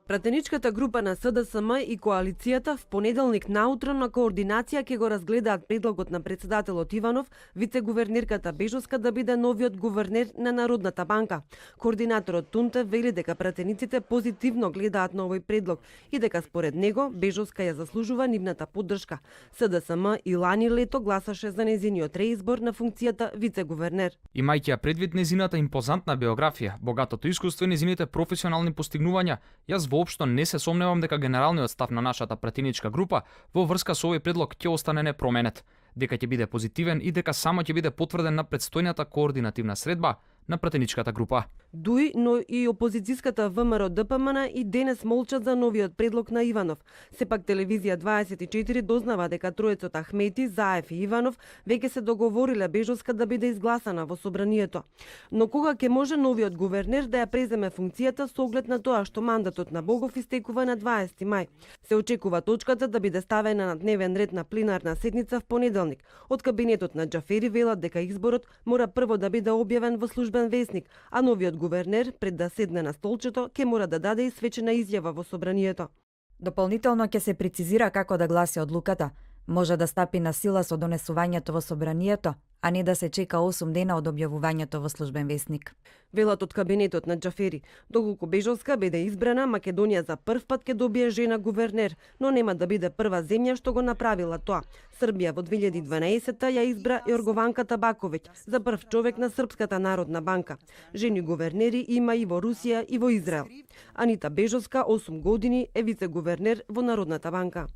Пратеничката група на СДСМ и коалицијата в понеделник наутро на координација ќе го разгледаат предлогот на председателот Иванов, вице-гувернерката Бежовска да биде новиот гувернер на Народната банка. Координаторот Тунте вели дека пратениците позитивно гледаат на овој предлог и дека според него Бежовска ја заслужува нивната поддршка. СДСМ и лани лето гласаше за нејзиниот реизбор на функцијата вице-гувернер. Имајќи ја предвид нејзината импозантна биографија, богатото искуство и нејзините професионални постигнувања, јас воопшто не се сомневам дека генералниот став на нашата пратеничка група во врска со овој предлог ќе остане непроменет, дека ќе биде позитивен и дека само ќе биде потврден на предстојната координативна средба на пратеничката група. ДУИ, но и опозицијската ВМРО ДПМН и денес молчат за новиот предлог на Иванов. Сепак телевизија 24 дознава дека тројцот Ахмети, Заев и Иванов веќе се договориле Бежовска да биде изгласана во собранието. Но кога ќе може новиот гувернер да ја преземе функцијата со оглед на тоа што мандатот на Богов истекува на 20 мај? Се очекува точката да биде ставена на дневен ред на пленарна седница в понеделник. Од кабинетот на Џафери велат дека изборот мора прво да биде објавен во службен весник, а новиот гувернер пред да седне на столчето ќе мора да даде и свечена изјава во собранието. Дополнително ќе се прецизира како да гласи одлуката. Може да стапи на сила со донесувањето во собранието, а не да се чека 8 дена од објавувањето во службен весник. Велат од кабинетот на Џафери. Доколку Бежовска биде избрана, Македонија за прв пат ќе добие жена гувернер, но нема да биде прва земја што го направила тоа. Србија во 2012 ја избра Јоргованка Табаковиќ за прв човек на Српската народна банка. Жени гувернери има и во Русија и во Израел. Анита Бежовска 8 години е вице-гувернер во Народната банка.